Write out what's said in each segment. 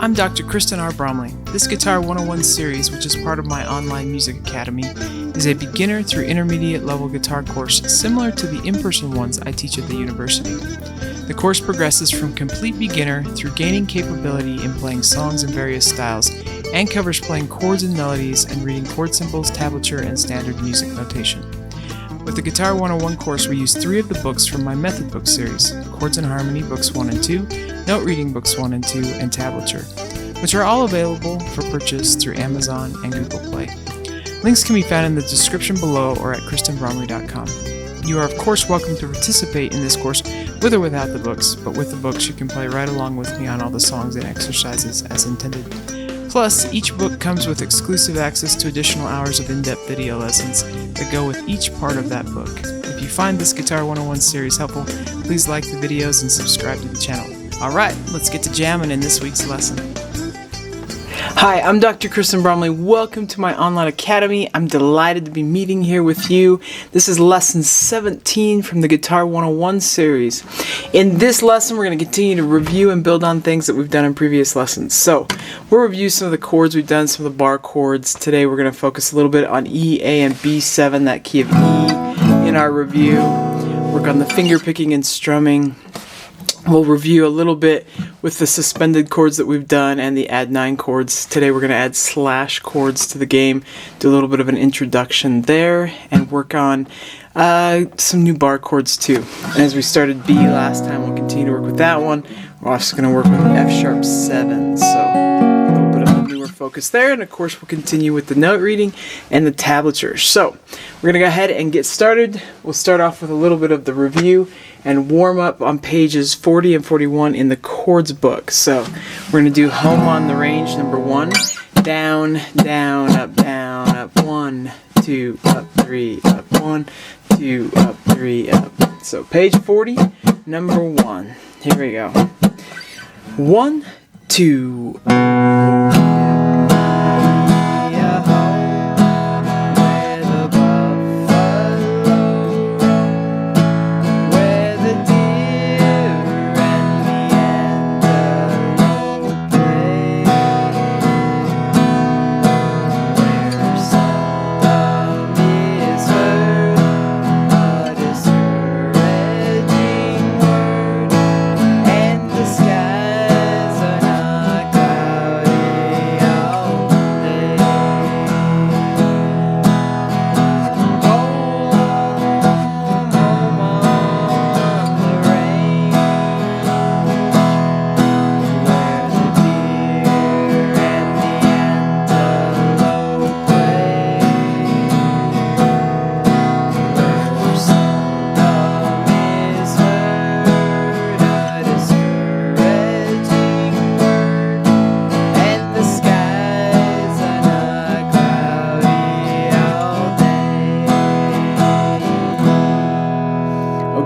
I'm Dr. Kristen R. Bromley. This Guitar 101 series, which is part of my online music academy, is a beginner through intermediate level guitar course similar to the in-person ones I teach at the university. The course progresses from complete beginner through gaining capability in playing songs in various styles and covers playing chords and melodies and reading chord symbols, tablature, and standard music notation. With the Guitar 101 course, we use 3 of the books from my method book series: Chords and Harmony books 1 and 2, Note Reading books 1 and 2, and Tablature, which are all available for purchase through Amazon and Google Play. Links can be found in the description below or at kristenbromley.com. You are of course welcome to participate in this course with or without the books, but with the books you can play right along with me on all the songs and exercises as intended. Plus, each book comes with exclusive access to additional hours of in-depth video lessons that go with each part of that book. If you find this Guitar 101 series helpful, please like the videos and subscribe to the channel. Alright, let's get to jamming in this week's lesson. Hi, I'm Dr. Kristen Bromley. Welcome to my online academy. I'm delighted to be meeting here with you. This is lesson 17 from the Guitar 101 series. In this lesson, we're going to continue to review and build on things that we've done in previous lessons. So, we'll review some of the chords we've done, some of the bar chords. Today, we're going to focus a little bit on E, A, and B7, that key of E in our review. Work on the finger picking and strumming. We'll review a little bit with the suspended chords that we've done and the add 9 chords. Today we're going to add slash chords to the game, do a little bit of an introduction there, and work on some new bar chords too. And as we started B last time, we'll continue to work with that one. We're also going to work with F sharp 7, so a little bit of a newer focus there. And of course we'll continue with the note reading and the tablature. So we're going to go ahead and get started. We'll start off with a little bit of the review and warm up on pages 40 and 41 in the chords book. So we're going to do home on the range, number 1, down, down, up, 1, 2, up, 3, up, 1, 2, up, 3, up. So page 40, number 1. Here we go. 1, 2,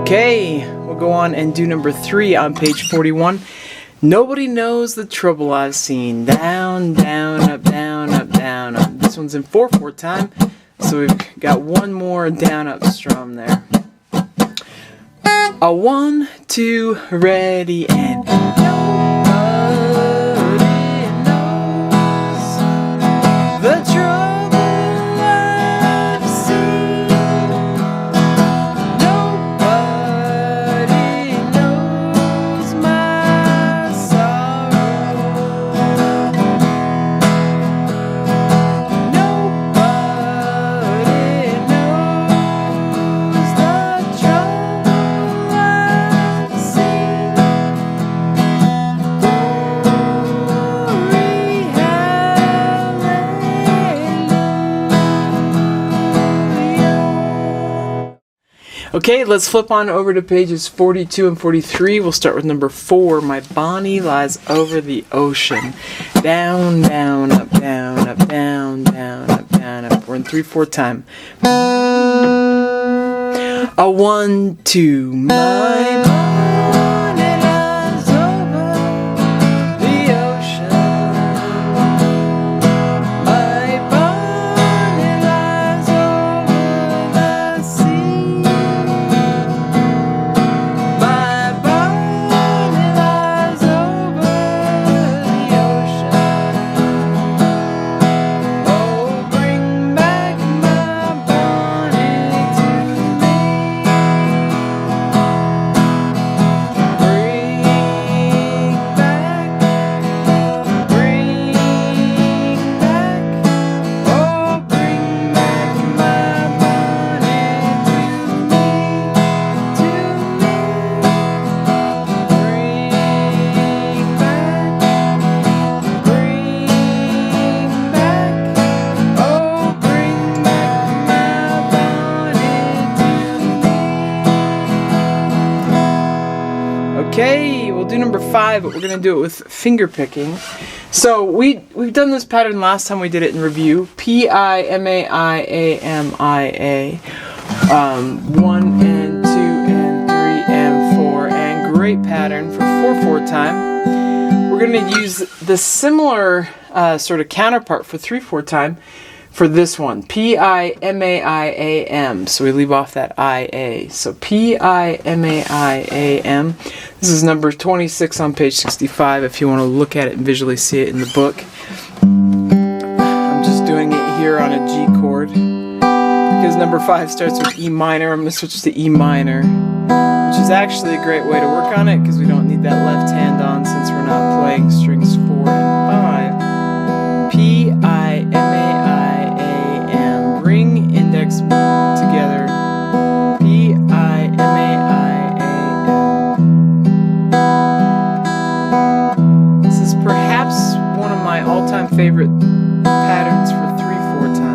Okay, we'll go on and do number 3 on page 41. Nobody knows the trouble I've seen. Down, down, up, down, up, down, up. This one's in 4/4 time, so we've got one more down, up strum there. A 1, 2, ready, and nobody knows the trouble. Okay, let's flip on over to pages 42 and 43. We'll start with number 4. My Bonnie lies over the ocean. Down, down, up, down, up, down, down, up, down, up. We're in 3/4 time. A 1, 2, my Bonnie lies over the ocean. My Bonnie lies over the sea. My Bonnie lies over the ocean. 5, but we're going to do it with finger picking. So we've done this pattern last time we did it in review. P-I-M-A-I-A-M-I-A. 1 and 2 and 3 and 4, and great pattern for 4/4 time. We're going to use the similar sort of counterpart for 3/4 time for this one. P-I-M-A-I-A-M. So we leave off that I-A. So P-I-M-A-I-A-M. This is number 26 on page 65 if you want to look at it and visually see it in the book. I'm just doing it here on a G chord. Because number 5 starts with E minor, I'm going to switch to E minor, which is actually a great way to work on it because we don't need that left hand on since we're not playing strings 4 and 5. P-I-M-A-I-A-M. Bring index together. P-I-M-A-I-A-M. This is perhaps one of my all-time favorite patterns for 3/4 time.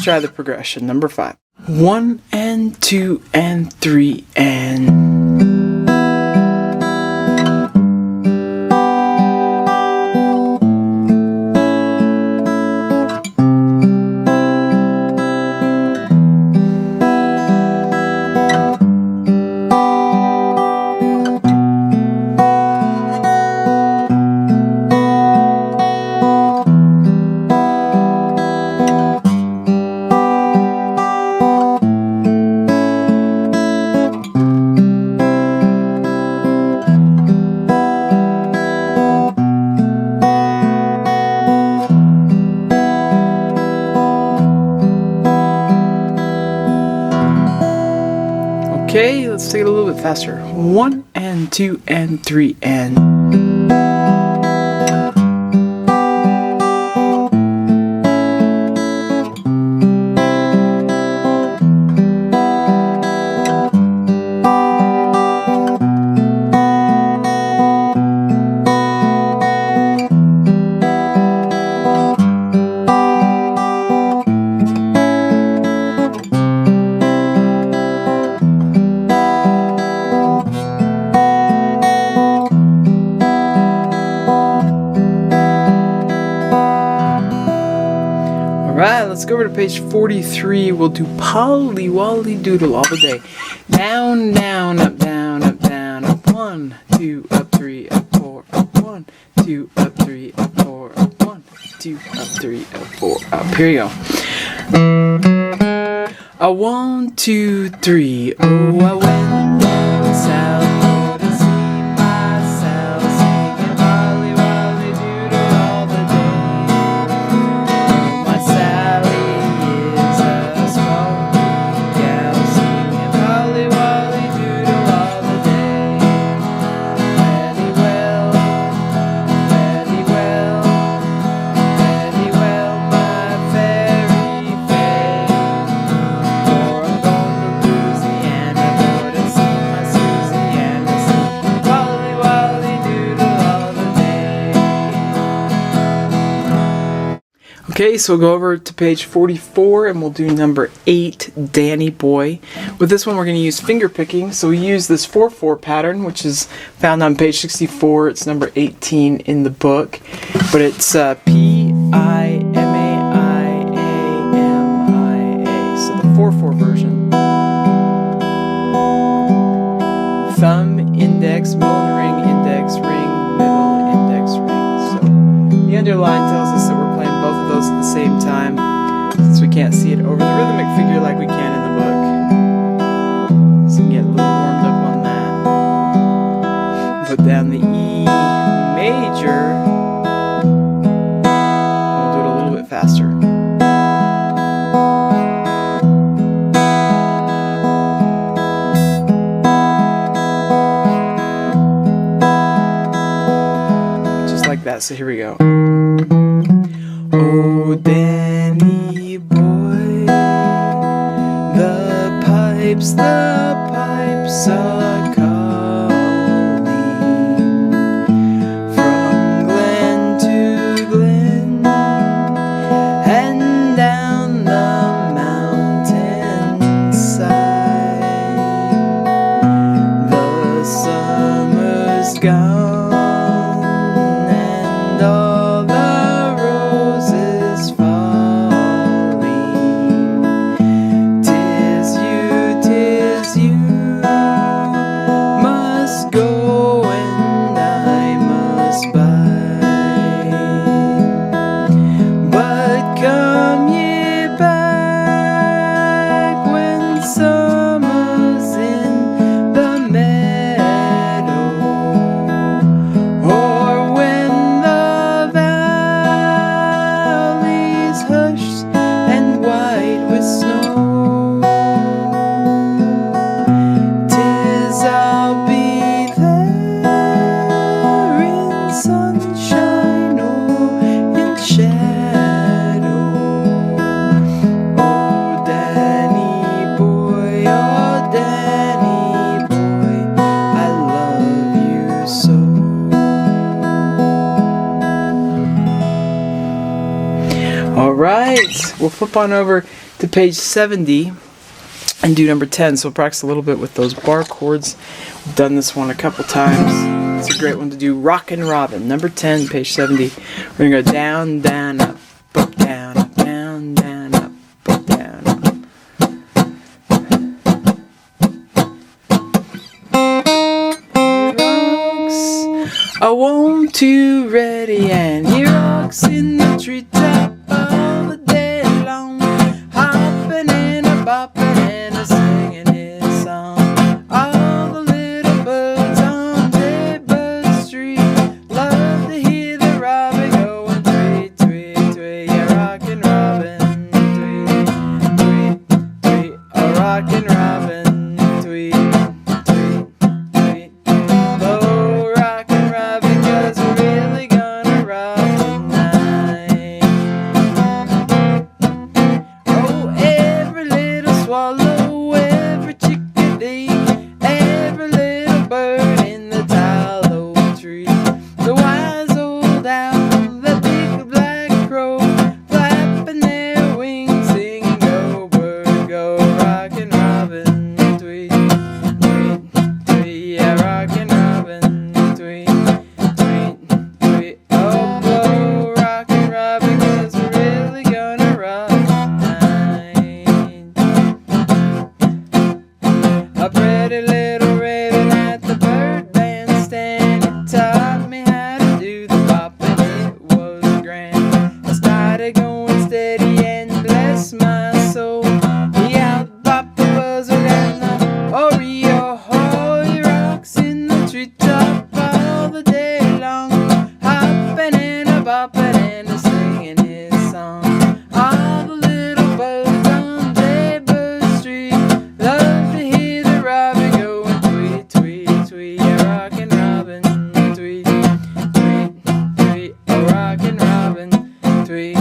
Try the progression. Number 5. 1 and 2 and 3 and. Okay, let's take it a little bit faster. 1 and 2 and 3 and. Alright, let's go over to page 43. We'll do Polly Wolly Doodle all the day. Down, down, up, down, up, down, up. 1, 2, up, 3, up, 4, up. 1, 2, up, 3, up, 4, up. 1, 2, up, 3, up, 4, up. Here you go. 1, 2, 3. Oh, I went down south to see myself singing Polly Wolly Doodle all the day. My Sally is a smoky gal singing Polly Wolly Doodle all the day. Very well, very well, very well, my fairy fay. For I'm going to Louisiana, go to see my Susiana, sing Polly Wolly Doodle all the day. Okay, so we'll go over to page 44 and we'll do number 8, Danny Boy. With this one we're going to use finger picking, so we use this 4/4 pattern, which is found on page 64. It's number 18 in the book, but it's P-I-M-A-I-A-M-I-A, so the 4/4 version. Thumb, index, middle ring, index, ring, middle, index, ring. So the underline tells us that we're playing both of those at the same time, since we can't see it over the rhythmic figure like we can in the book. So you can get a little warmed up on that. Put down the E major. We'll do it a little bit faster. Just like that. So here we go. Oh, Danny boy, the pipes are calling from glen to glen and down the mountainside. gone, and all the roses falling. 'Tis you must go, and I must bide. But come ye back when summer's in the meadow, or when the valley's hushed and white with snow. 'Tis I'll be there in sunshine or in shadow. Oh, Danny boy, I love you so. All right, we'll flip on over to page 70 and do number 10. So we'll practice a little bit with those bar chords. We've done this one a couple times. It's a great one to do. Rockin' Robin, number 10, page 70. We're gonna go down, down, up, down, up, down, down, up, down, up. He rocks, a 1, 2, ready, and he rocks in the treetop all the day long, hopping and a bopping and a singing his song. All the little birds on Jaybird Street love to hear the robin going tweet, tweet, tweet. Yeah, rockin' Robin, tweet, tweet, tweet. A rockin' Robin, tweet, tweet, tweet. Oh, rockin' Robin, 'cause we're really gonna rock tonight. Oh, every little swallow, every chickadee, every little bird in the tallow tree, the wise old owl, the big black crow, flapping their wings, singing go bird go, rockin' Robin, tweet, tweet, tweet. Yeah, rockin' Robin, tweet, tweet, tweet. Oh, blow, rockin' Robin, 'cause we're really gonna rock tonight. A pretty little raven at the bird bandstand, it taught me how to do the bop, and it was grand. I started going steady, and bless my soul, he out-bopped the buzzard and the Oreo. Oh, he rocks in the treetop all the day long, hopping and a bopping and a singing his song. All the little birds on Jaybird Street love to hear the robin going tweet, tweet, tweet. Yeah, rockin' Robin, tweet, tweet, tweet. Oh, rockin' Robin, tweet, tweet,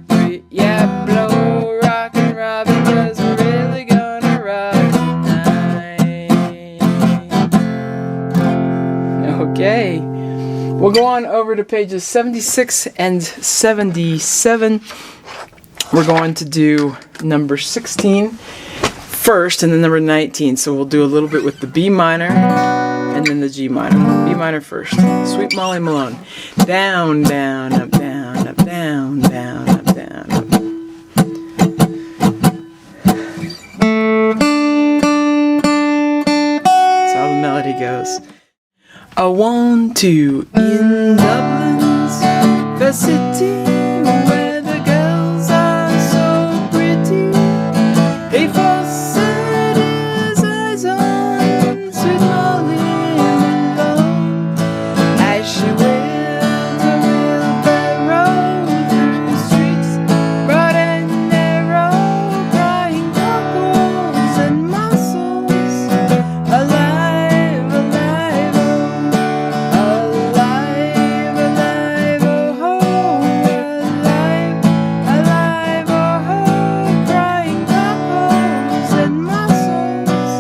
tweet. Yeah, blow, rockin' Robin, 'cause we're really gonna rock tonight. Okay, we'll go on over to pages 76 and 77. We're going to do number 16 first, and then number 19. So we'll do a little bit with the B minor and then the G minor. B minor first. Sweet Molly Malone. Down, down, up, down, up, down, down, up, down, up. That's how the melody goes. A 1, 2 in Dublin's fair city, where the girls are so pretty. He fastened his eyes on sweet Molly Malone as she wheeled a wheelbarrow through the streets, broad and narrow, crying cockles and mussels. Alive, alive, oh, alive, alive, oh, alive, alive, oh, crying cockles and mussels.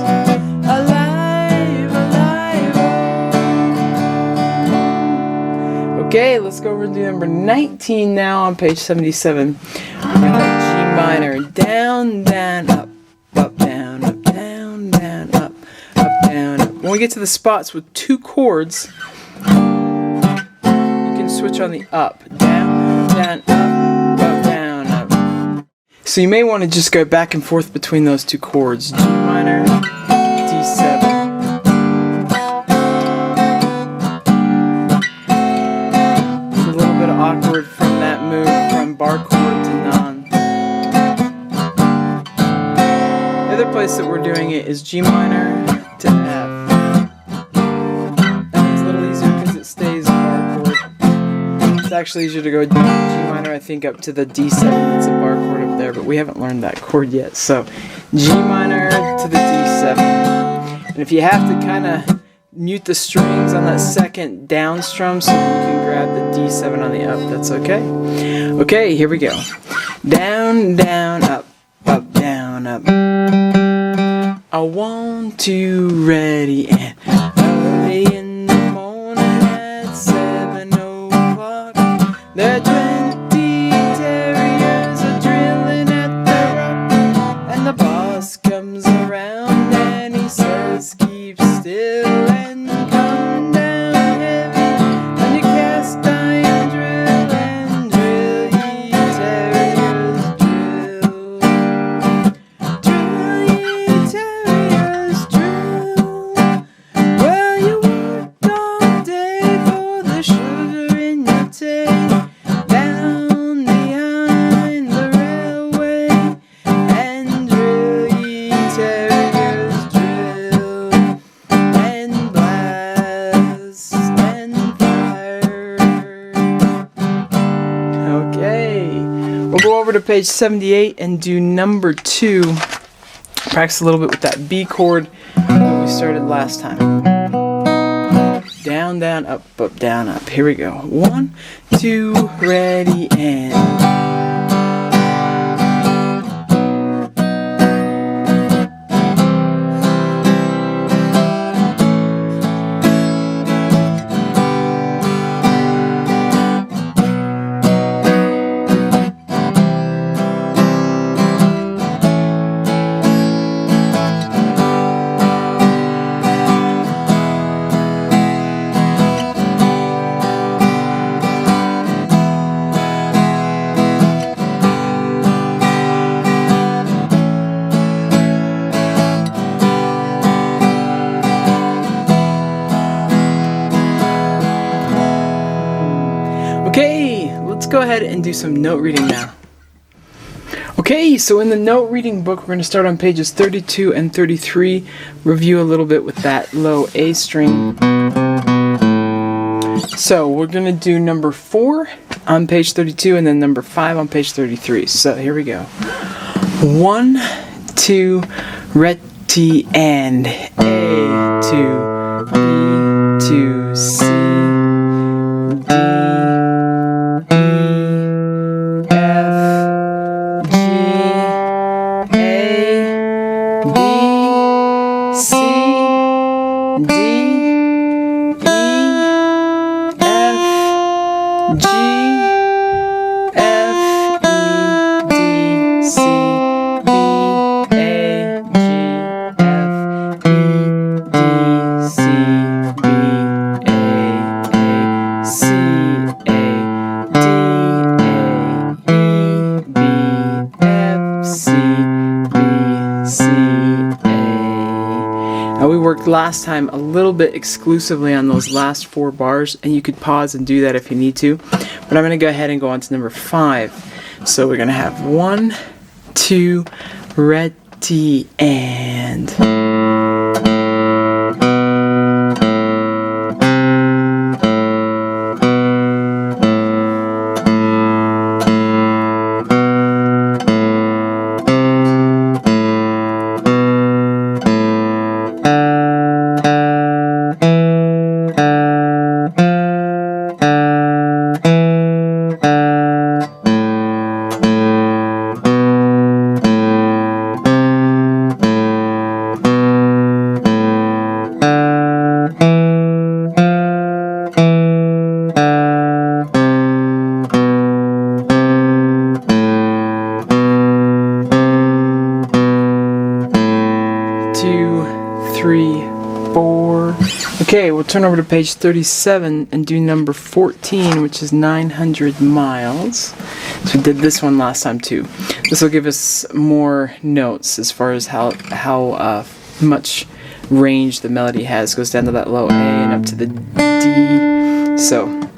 Alive, alive, oh. Okay, let's go over to number 19 now on page 77. We're going to G minor. Down, down, up, up, down, up, down, down, up, down, up. when we get to the spots with 2 chords, you can switch on the up, down, down, up, down, up. So you may want to just go back and forth between those 2 chords, G minor, D7. It's a little bit awkward from that move from bar chord to non. The other place that we're doing it is G minor to F. That one's a little easier because it stays bar chord. It's actually easier to go G minor, I think, up to the D7. That's a bar chord up there, but we haven't learned that chord yet. So G minor to the D7. And if you have to kind of mute the strings on that second down strum so you can grab the D7 on the up, that's okay. Okay, here we go. Down, down, up, up, down, up. I want to ready and early in the morning at 7 o'clock. The 20 terriers are drilling at the rock, and the boss comes around and he says, keep still and come down heavy on your cast iron drill and drill, ye terriers, drill. Drill, ye terriers, drill. Well, you worked all day for the sugar in your tea, down behind the railway, and drill, ye terriers, drill, and blast and fire. Okay, we'll go over to page 78 and do number 2. Practice a little bit with that B chord that we started last time. Down, down, up, down, up. Here we go. 1, 2, ready, and... Okay, let's go ahead and do some note reading now. Okay, so in the note reading book, we're going to start on pages 32 and 33, review a little bit with that low A string. So we're going to do number 4 on page 32 and then number 5 on page 33. So here we go. 1, 2, reti, and A to B to C, D, last time a little bit exclusively on those last 4 bars, and you could pause and do that if you need to, but I'm going to go ahead and go on to number 5. So we're going to have 1, 2, reti, and... 4. Okay, we'll turn over to page 37 and do number 14, which is 900 miles. So we did this one last time too. This will give us more notes as far as how much range the melody has. It goes down to that low A and up to the D. So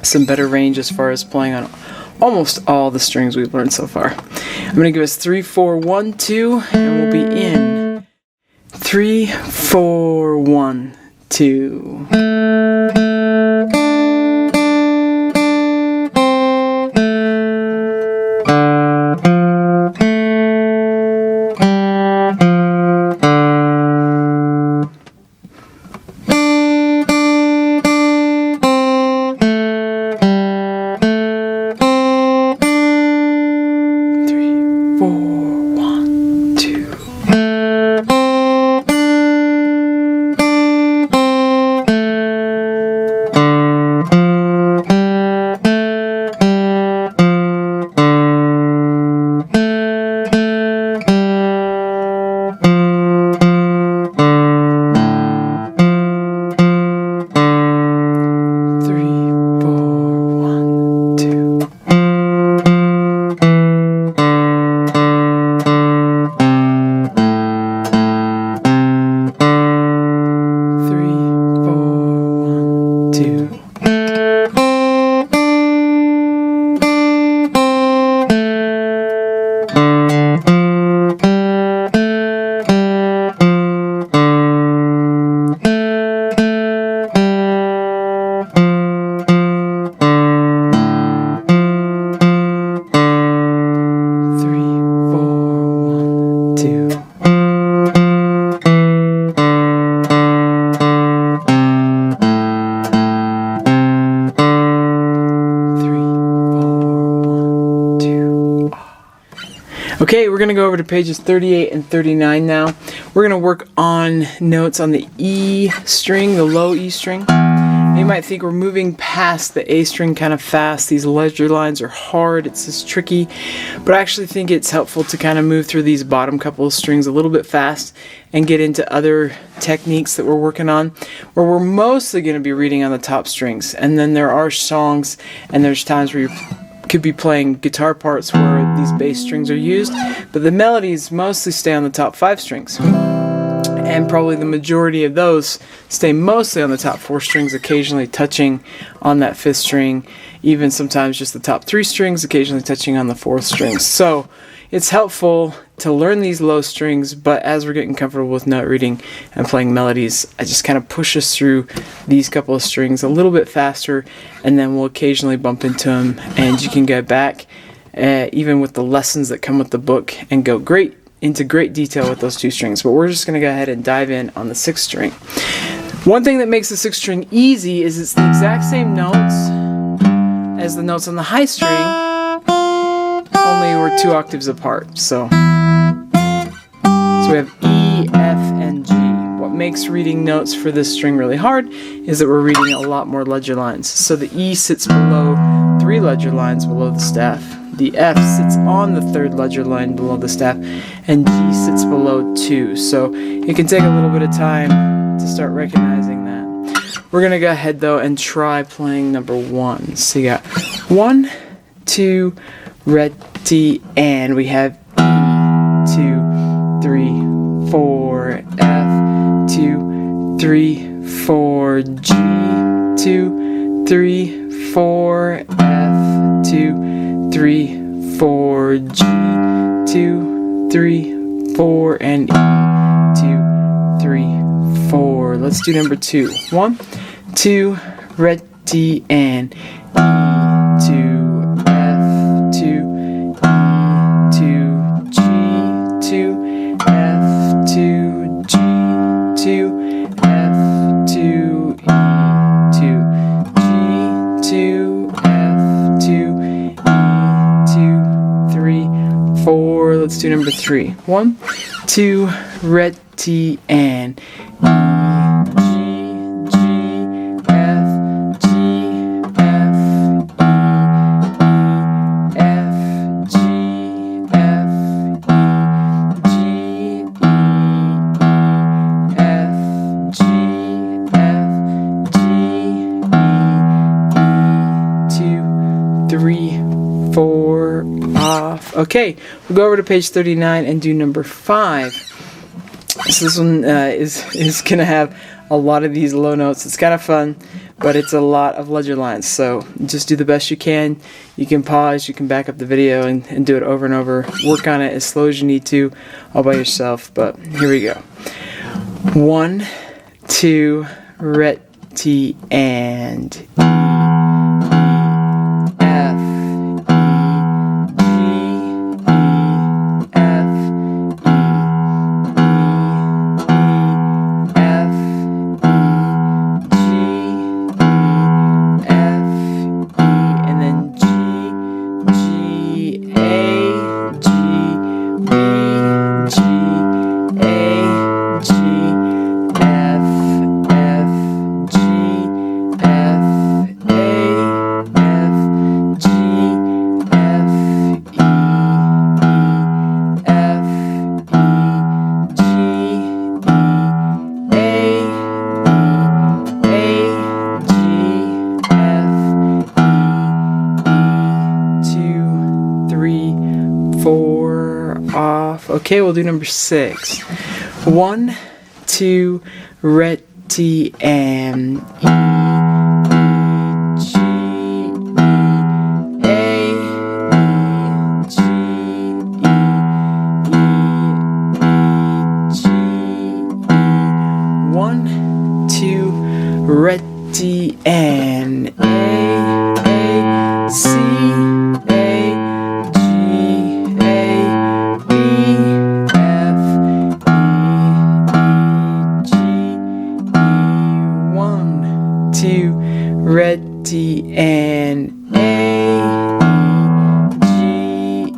some better range as far as playing on almost all the strings we've learned so far. I'm going to give us 3, 4, 1, 2, and we'll be in 3, 4, 1, 2. Okay, we're going to go over to pages 38 and 39 now. We're going to work on notes on the E string, the low E string. You might think we're moving past the A string kind of fast. These ledger lines are hard, it's just tricky. But I actually think it's helpful to kind of move through these bottom couple of strings a little bit fast and get into other techniques that we're working on, where we're mostly going to be reading on the top strings. And then there are songs and there's times where you could be playing guitar parts where these bass strings are used, but the melodies mostly stay on the top 5 strings. And probably the majority of those stay mostly on the top 4 strings, occasionally touching on that 5th string, even sometimes just the top 3 strings, occasionally touching on the 4th string. So it's helpful to learn these low strings, but as we're getting comfortable with note reading and playing melodies, I just kind of push us through these couple of strings a little bit faster, and then we'll occasionally bump into them, and you can go back, even with the lessons that come with the book, and go into great detail with those 2 strings. But we're just going to go ahead and dive in on the 6th string. One thing that makes the 6th string easy is it's the exact same notes as the notes on the high string, only we're 2 octaves apart. So we have E, F, and G. What makes reading notes for this string really hard is that we're reading a lot more ledger lines. So the E sits below 3 ledger lines below the staff. The F sits on the 3rd ledger line below the staff, and G sits below 2. So it can take a little bit of time to start recognizing that. We're going to go ahead though and try playing number 1. So you got 1, 2, ready, and we have E, 2, 3, 4, F, 2, 3, 4, G, 2, 3, 4, F, 2, 3, 4, G, 2, 3, 4, and E, 2, 3, 4. Let's do number 2. 1, 2, ready, and E, 2, F, 2, E, 2, G, 2, F, 2, G, 2, F, 2, E, 2, G, 2, F, 2, E, 2, 3, 4. Let's do number 3. 1, 2, ready, and G, Okay, we'll go over to page 39 and do number 5. So this one is going to have a lot of these low notes. It's kind of fun, but it's a lot of ledger lines. So just do the best you can. You can pause, you can back up the video and do it over and over. Work on it as slow as you need to all by yourself. But here we go. 1, 2, ret, T, and E. Okay, we'll do number 6. 1, 2, ret, T, and E, G, E, A, E, G, E, G, E. 1, 2, ret, T, and A, C, red, D, and A, E, G, E,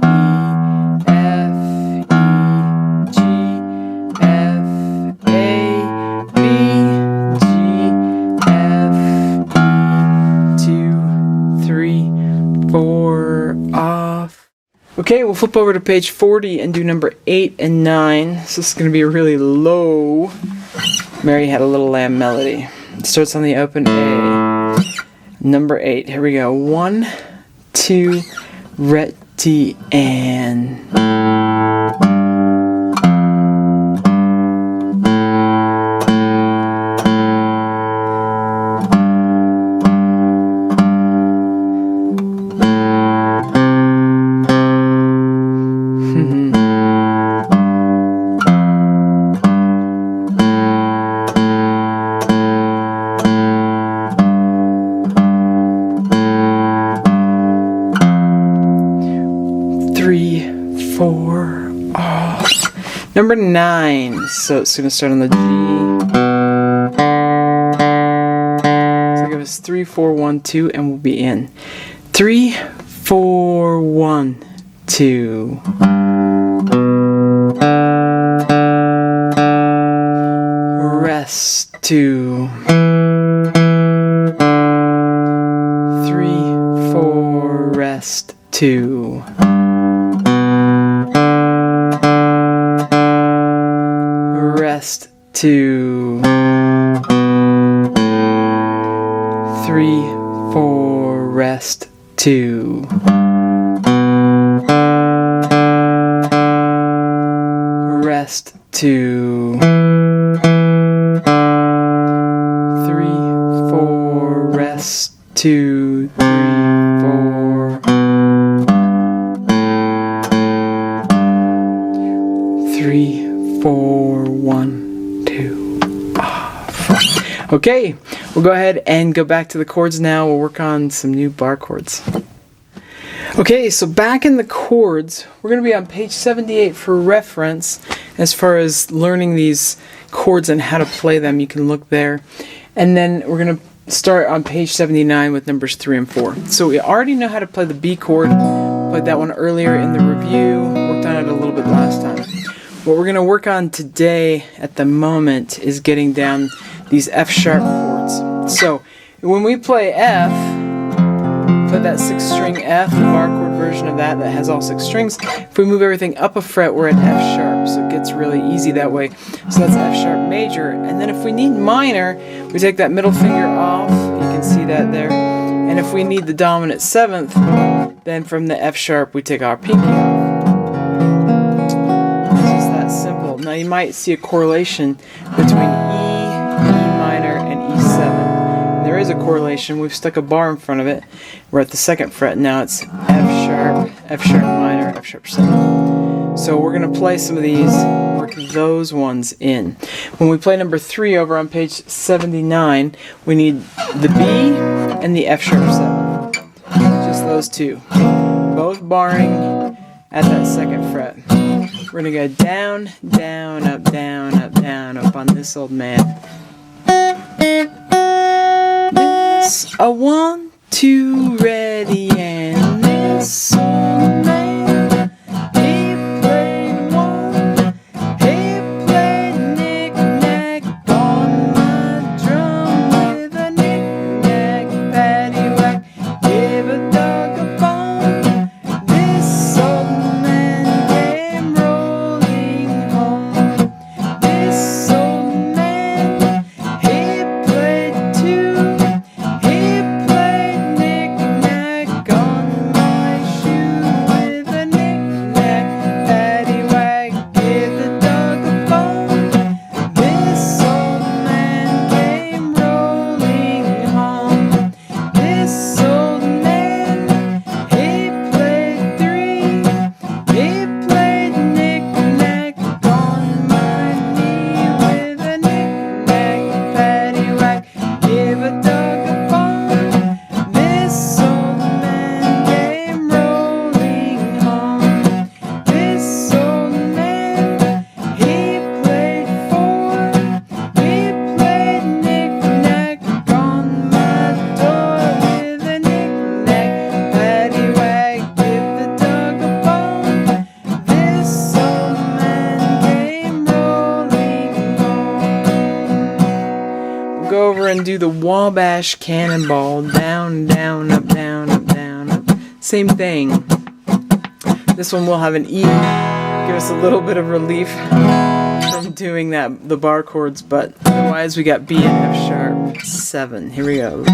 F, E, G, F, A, B, G, F, E, 2, 3, 4, off. Okay, we'll flip over to page 40 and do number 8 and 9. So this is going to be a really low Mary Had a Little Lamb melody. It starts on the open A. Number 8, here we go. 1, 2, ret, T, and. Number 9, so it's going to start on the G. So give us 3, 4, 1, 2, and we'll be in. 3, 4, 1, 2. Rest 2. 3, 4, rest 2. Rest 2. 3, 4, rest 2. Rest 2. 3, 4, rest 2, 3, 4. 3, 4, 1, 2, off. Okay, we'll go ahead and go back to the chords now. We'll work on some new bar chords. Okay, so back in the chords, we're going to be on page 78 for reference. As far as learning these chords and how to play them, you can look there. And then we're going to start on page 79 with numbers 3 and 4. So we already know how to play the B chord. Played that one earlier in the review. Worked on it a little bit last time. What we're going to work on today at the moment is getting down these F sharp chords. So when we play F, play that 6-string F, the bar chord version of that has all 6 strings. If we move everything up a fret, we're at F sharp, so it gets really easy that way. So that's F sharp major. And then if we need minor, we take that middle finger off. You can see that there. And if we need the dominant 7th, then from the F sharp we take our pinky off. you might see a correlation between E minor, and E7. And there is a correlation. We've stuck a bar in front of it. We're at the 2nd fret. Now it's F sharp minor, F sharp 7. So we're going to play some of these, work those ones in. When we play number 3 over on page 79, we need the B and the F sharp 7. Just those two. Both barring at that 2nd fret. We're going to go down, down, up, down, up, down, up on this old man. This, a 1, 2, ready, and this old man, he played one, he played knick-knack on my drum with a knick-knack, paddywhack, give a dog a bone. This old man came rolling home. This old man, he played two. He played knick-knack on my shoe with a knick-knack, paddywhack, give the dog a bone. This old man came rolling home. This old man, he played three. He played knick-knack on my knee with a knick-knack, paddywhack, give a dog a bone. This old man came rolling home. This old man, he played four. He played knick-knack on my door with a knick-knack, paddywhack, give the dog a bone. This old man came rolling home. We'll go over and do the Wabash Cannonball. Down, down, up, down, up, down, up. Same thing. This one will have an E. Give us a little bit of relief from doing the bar chords, but otherwise we got B and F sharp 7. Here we go.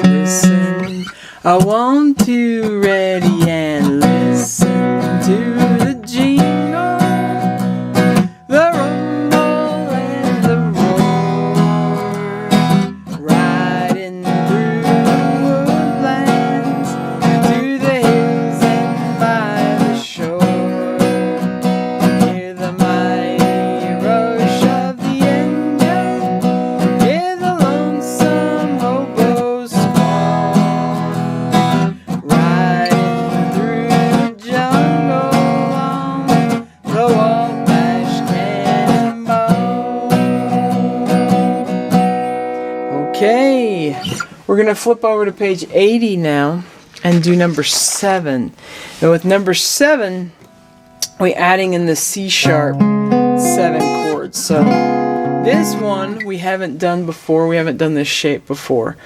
Listen, I want to ready and listen to the jingle, the rumble and the roar, riding through woodlands to the hills and by the shore. Hear the mighty rush of the engine, hear the lonesome hobo's call, riding through the jungle on the Wabash Cannonball. Okay, we're going to flip over to page 80 now and do number 7. And with number 7, we're adding in the C sharp 7 chords. So this one we haven't done before. We haven't done this shape before.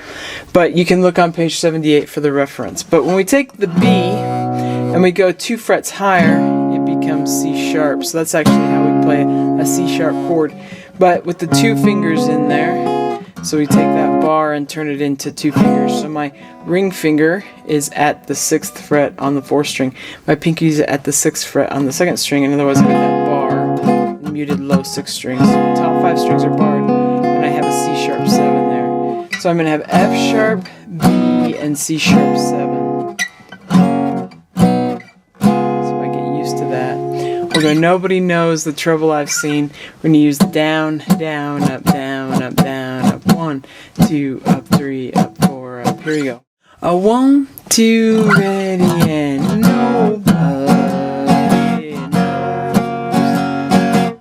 But you can look on page 78 for the reference. But when we take the B and we go 2 frets higher, it becomes C sharp. So that's actually how we play a C sharp chord. But with the 2 fingers in there, so we take that bar and turn it into 2 fingers. So my ring finger is at the 6th fret on the 4th string. My pinky is at the 6th fret on the 2nd string. And otherwise I got that bar, muted low 6 strings. The top 5 strings are barred, and I have a C sharp 7 there. So I'm going to have F sharp, B, and C sharp 7. So I get used to that. We'll go, nobody knows the trouble I've seen. We're going to use down, down, up, down, up, down, up. 1, 2, up, 3, up, 4, up. Here we go. A 1, 2, ready, and nobody knows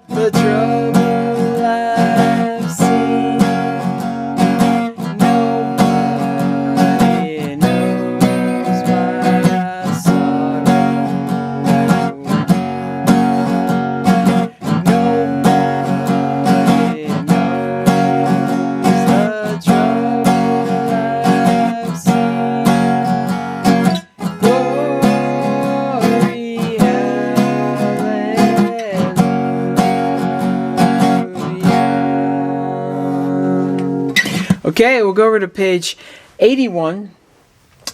the trouble I've seen. Nobody knows my sorrow. Nobody knows the trouble I've seen. Glory, hallelujah. Okay, we'll go over to page 81.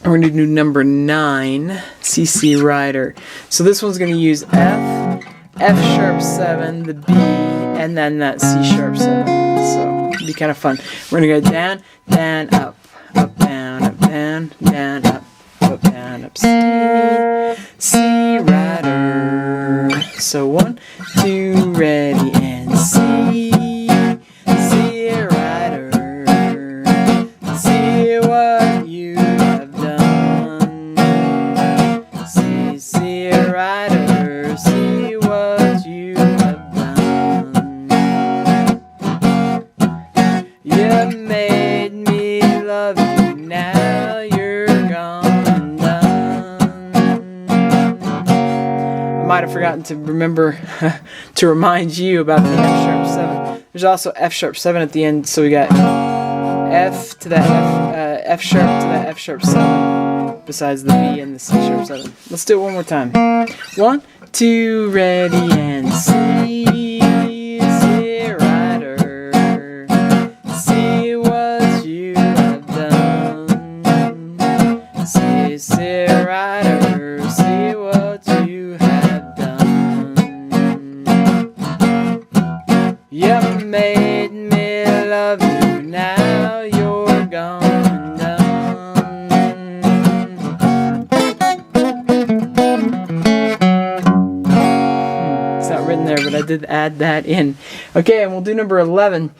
We're going to do number 9, CC Rider. So this one's going to use F, F sharp 7, the B, and then that C sharp 7. So it'll be kind of fun. We're gonna go down, down, up, down, down, down, up, down, up, C, C rider. So 1, 2, ready, and C, C rider. See what you have done. See, C rider. See what you have done. You made me love you. Now you're gone and done. I might have forgotten to remember to remind you about the F sharp 7. There's also F sharp 7 at the end, so we got F to that F sharp to that F sharp 7, besides the B and the C sharp 7. Let's do it one more time. 1, 2, ready, and C, C rider. See what you have done. See, C rider. See what you have done. You made me love you. Now you're gone and done. It's not written there, but I did add that in. Okay, and we'll do number 11.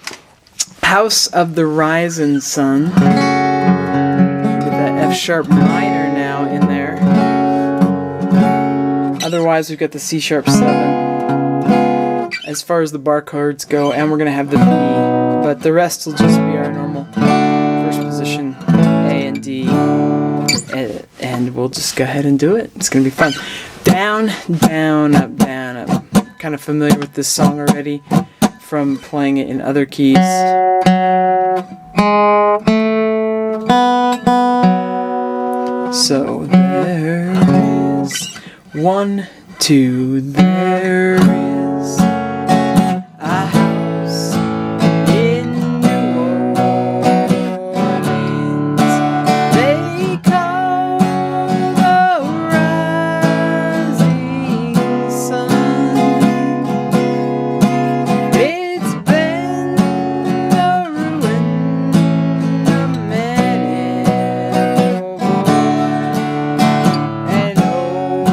House of the Rising Sun. Get that F sharp minor now in there. Otherwise, we've got the C sharp 7 as far as the bar chords go, and we're going to have the B, but the rest will just be our normal first position, A and D, and we'll just go ahead and do it. It's going to be fun. Down, down, up, down, up. Kind of familiar with this song already from playing it in other keys. So there is 1, 2, there is a house in New Orleans. They call the rising sun. It's been the ruin of many old boys, and oh,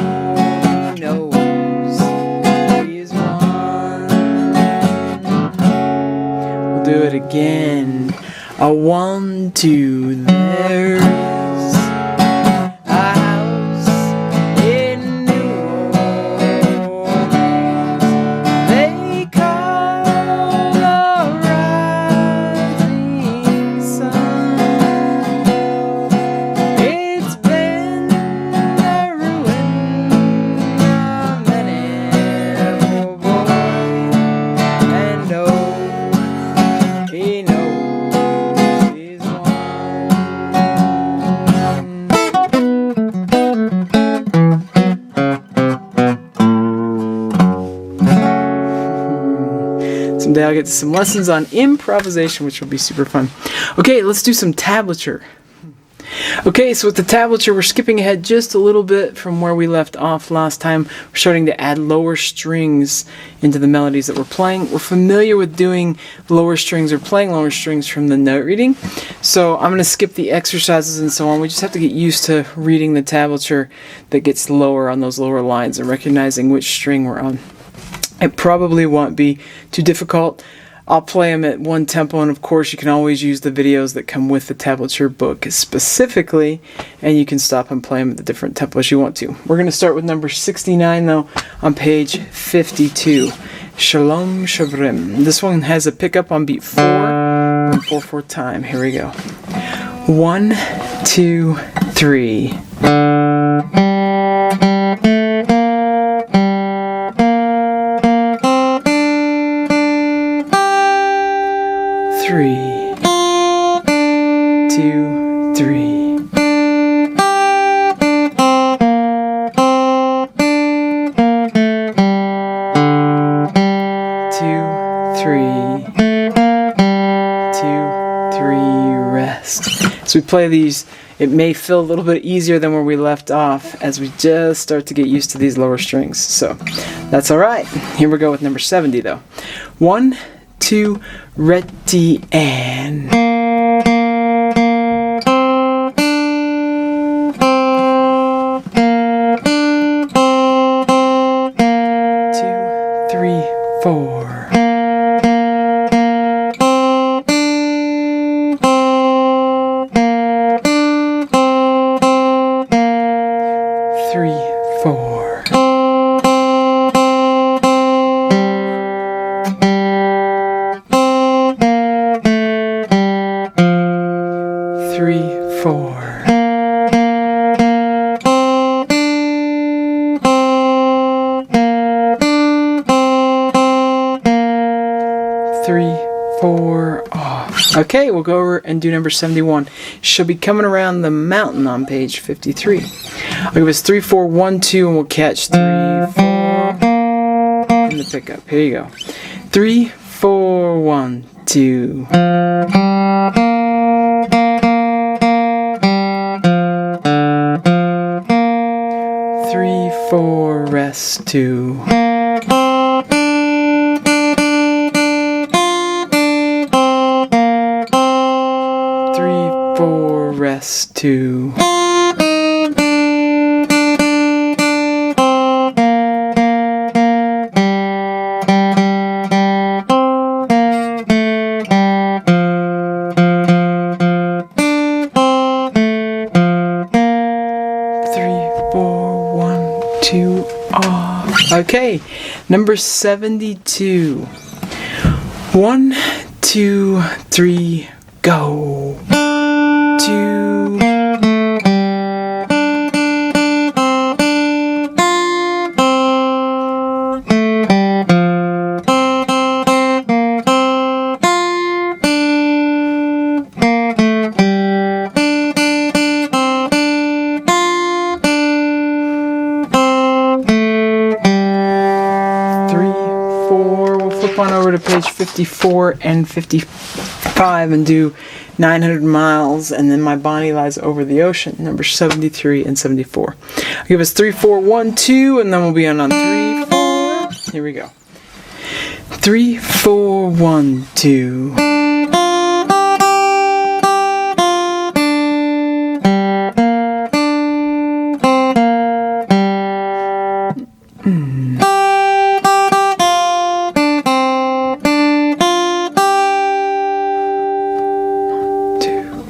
knows he's one. We'll do it again. A 1, 2, there is a house in New Orleans. They call the rising sun. It's been the ruin of many old boys, and oh, he knows he's one. Someday I'll get some lessons on improvisation, which will be super fun. Okay, let's do some tablature. Okay, so with the tablature, we're skipping ahead just a little bit from where we left off last time. We're starting to add lower strings into the melodies that we're playing. We're familiar with doing lower strings or playing lower strings from the note reading. So I'm going to skip the exercises and so on. We just have to get used to reading the tablature that gets lower on those lower lines and recognizing which string we're on. It probably won't be too difficult. I'll play them at one tempo, and of course you can always use the videos that come with the tablature book specifically, and you can stop and play them at the different tempos you want to. We're going to start with number 69 though on page 52. Shalom Shavrim. This one has a pickup on beat 4 and 4/4 time. Here we go. 1, 2, 3. Three, 2, 3. 2, 3. 2, 3. Rest. As we play these, it may feel a little bit easier than where we left off as we just start to get used to these lower strings. So that's alright. Here we go with number 70 though. 1, 2, ready, and... 2, 3, 4. 3, 4. 3, 4. 3, 4, off. Okay, we'll go over and do number 71. She'll be coming around the mountain on page 53. I'll give us 3, 4, 1, 2, and we'll catch 3, 4 in the pickup. Here you go. 3, 4, 1, 2. 3, 4, rest, 2. 3, 4, rest, 2. 3, 4, 1, 2, off. Okay, number 72. 1, 2, 3, go. 2. 3, 4. We'll flip on over to page 54 and 55 and do 900 miles, and then My Bonnie Lies Over the Ocean, number 73 and 74. I'll give us 3, 4, 1, 2, and then we'll be on 3, 4. Here we go. 3, 4, 1, 2. 2.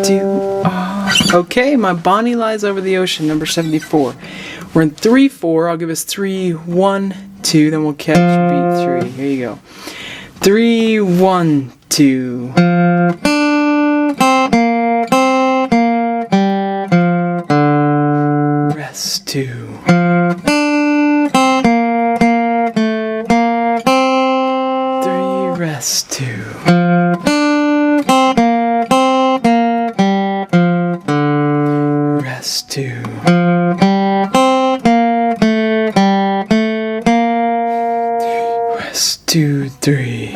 2. Okay, My Bonnie Lies Over the Ocean, number 74. We're in 3, 4. I'll give us 3, 1, 2. Then we'll catch beat 3. Here you go. 3, 1, 2. Rest 2. 3, rest 2. 2. 2, 3.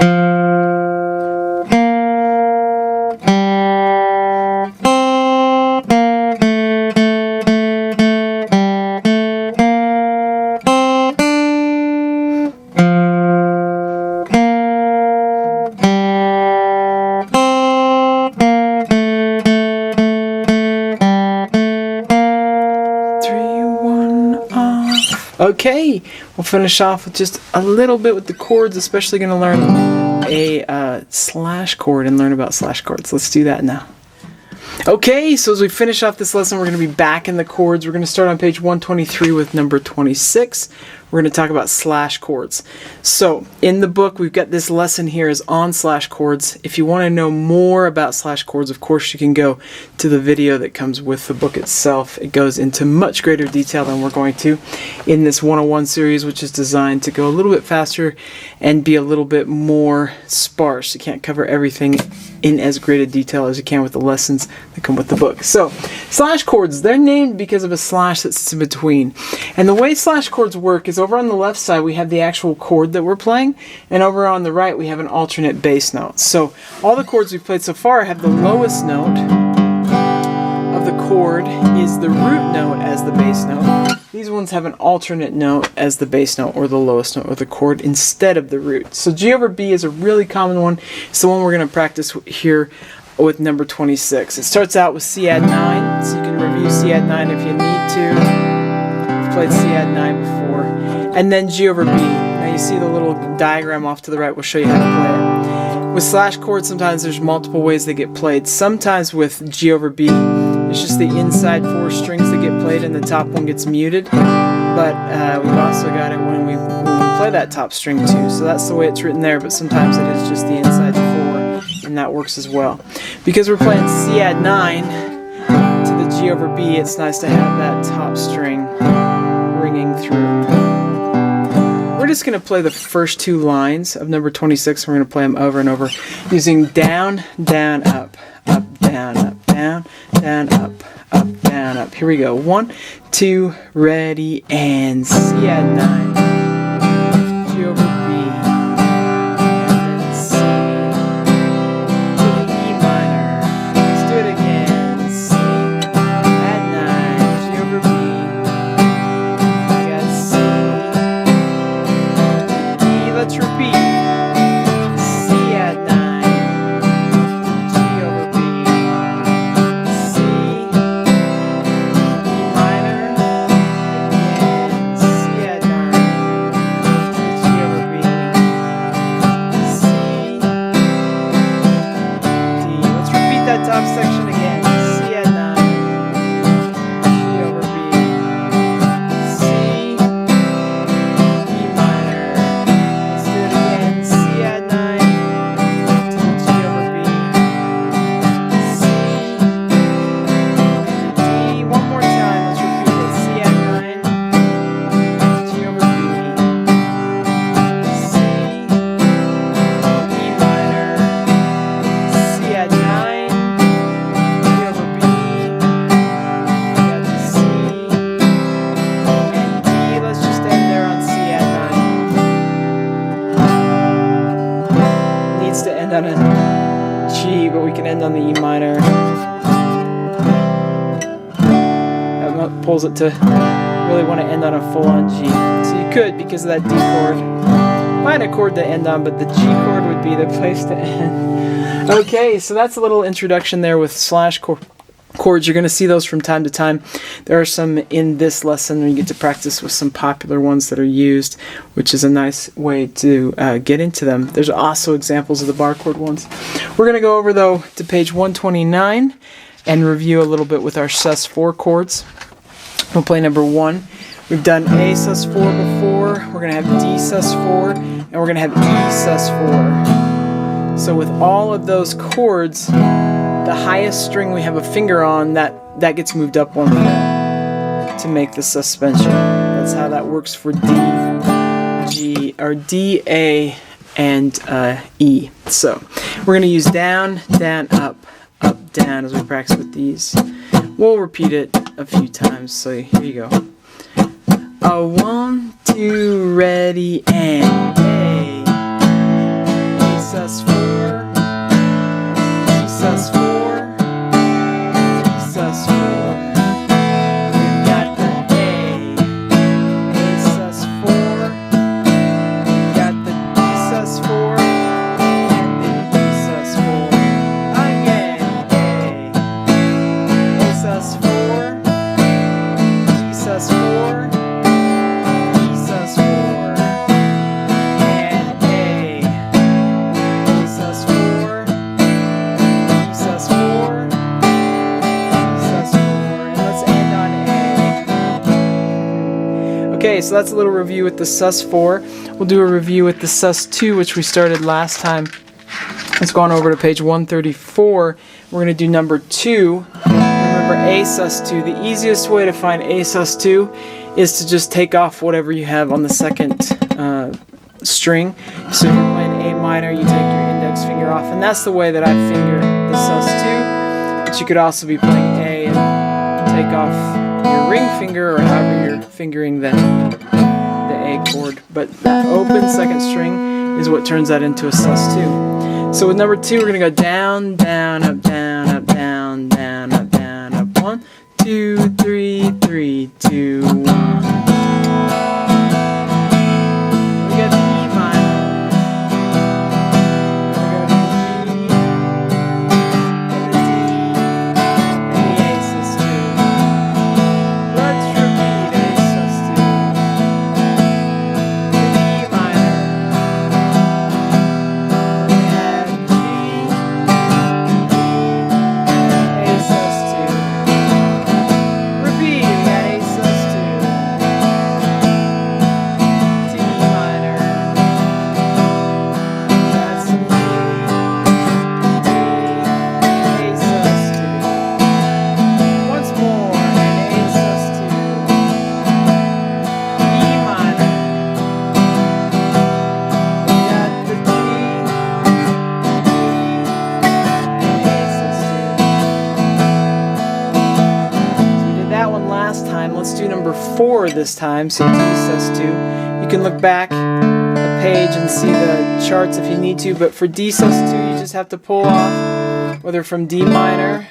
Okay, we'll finish off with just a little bit with the chords, especially going to learn a slash chord and learn about slash chords. Let's do that now. Okay, so as we finish off this lesson, we're going to be back in the chords. We're going to start on page 123 with number 26. We're going to talk about slash chords. So in the book, we've got this lesson here is on slash chords. If you want to know more about slash chords, of course, you can go to the video that comes with the book itself. It goes into much greater detail than we're going to in this 101 series, which is designed to go a little bit faster and be a little bit more sparse. You can't cover everything in as great a detail as you can with the lessons that come with the book. So slash chords, they're named because of a slash that sits in between. And the way slash chords work is over on the left side we have the actual chord that we're playing, and over on the right we have an alternate bass note. So all the chords we've played so far have the lowest note of the chord is the root note as the bass note. These ones have an alternate note as the bass note or the lowest note of the chord instead of the root. So G over B is a really common one. It's the one we're going to practice here with number 26. It starts out with C add 9, so you can review C add 9 if you need to. We've played C add 9 before. And then G over B. Now you see the little diagram off to the right will show you how to play it. With slash chords, sometimes there's multiple ways they get played. Sometimes with G over B, it's just the inside 4 strings that get played and the top one gets muted. But we've also got it when we play that top string too. So that's the way it's written there, but sometimes it is just the inside 4, and that works as well. Because we're playing C add 9 to the G over B, it's nice to have that top string ringing through. We're just going to play the first 2 lines of number 26. We're going to play them over and over using down, down, up, down, up, down, down, up, down, up. Here we go. 1, 2, ready, and C add 9, G over B, and then C to the E minor. Let's do it again. C add 9, G over B. We got C. Let's repeat. C add 9, G over B, C, E minor, again, C add 9, G over B, C, D. Let's repeat that top section again. C add 9, G over B, C, E minor. Let's do it again. C add 9 to the G over B, C, and D. One more time. Let's repeat it. C add 9, G over B, C, E minor, C add 9, G over B, we got the C, and D. Let's just end there on C add 9. Needs to end on a G, but we can end on the E minor. That pulls it to really want to end on a full-on G. So you could, because of that D chord, find a chord to end on, but the G chord would be the place to end. Okay, so that's a little introduction there with slash chords. You're going to see those from time to time. There are some in this lesson where you get to practice with some popular ones that are used, which is a nice way to get into them. There's also examples of the bar chord ones. We're going to go over, though, to page 129 and review a little bit with our sus4 chords. We'll play number 1. We've done A sus4 before. We're going to have D sus4, and we're going to have E sus4. So with all of those chords, the highest string we have a finger on, that gets moved up 1 fret to make the suspension. That's how that works for D, G, or D, A, and E. So we're going to use down, down, up, down as we practice with these. We'll repeat it a few times. So here you go. 1, 2, ready, and A. A sus4, G sus4, E sus4. We've got the A sus4. We've got the D sus4, and the E sus4. Again, A sus4, G sus4, so that's a little review with the sus4. We'll do a review with the sus2, which we started last time. Let's go on over to page 134. We're going to do number 2. Remember A sus2. The easiest way to find A sus2 is to just take off whatever you have on the second string. So if you're playing A minor, you take your index finger off, and that's the way that I finger the sus2. But you could also be playing A and take off your ring finger, or however you're fingering the A chord. But that open second string is what turns that into a sus2. So with number 2, we're going to go down, down, up, down, up, down, down, up, down, up. 1, 2, 3, 3, 2, 1. We got the E minor. We go to the G, and the D, and the A sus2. Let's repeat A sus2. The E minor. Let's do number 4 this time, so D sus2. You can look back a page and see the charts if you need to, but for D sus2 you just have to pull off, whether from D minor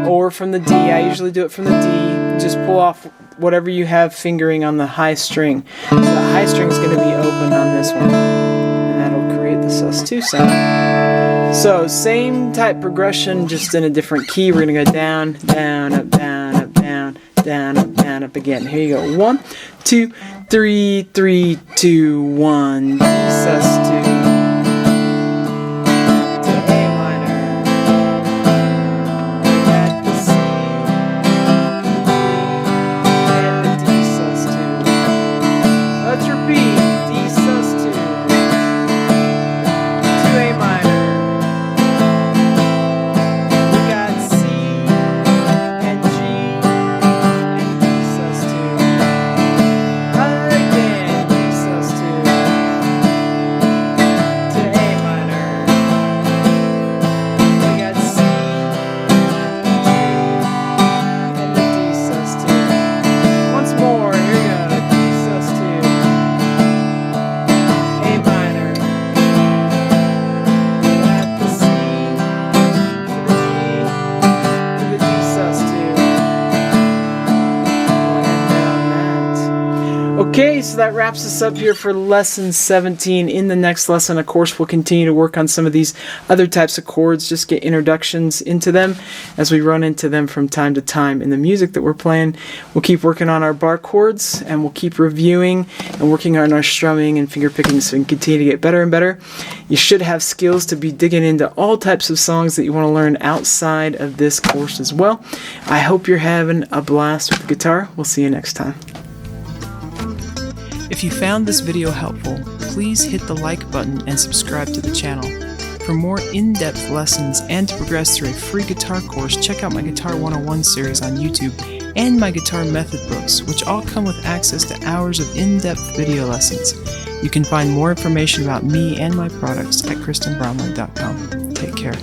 or from the D. I usually do it from the D. Just pull off whatever you have fingering on the high string. So the high string is going to be open on this one, and that'll create the sus2 sound. So same type progression, just in a different key. We're going to go down, down, up, down, up, down, down, up again. Here you go. 1, 2, 3, 3, 2, 1. D sus2 to A minor. At the C, and the D sus2. Let's repeat. D sus2 to A minor. Okay, so that wraps us up here for lesson 17. In the next lesson, of course, we'll continue to work on some of these other types of chords, just get introductions into them as we run into them from time to time in the music that we're playing. We'll keep working on our bar chords, and we'll keep reviewing and working on our strumming and finger picking so we can continue to get better and better. You should have skills to be digging into all types of songs that you want to learn outside of this course as well. I hope you're having a blast with the guitar. We'll see you next time. If you found this video helpful, please hit the like button and subscribe to the channel. For more in-depth lessons and to progress through a free guitar course, check out my Guitar 101 series on YouTube and my guitar method books, which all come with access to hours of in-depth video lessons. You can find more information about me and my products at kristenbromley.com. Take care.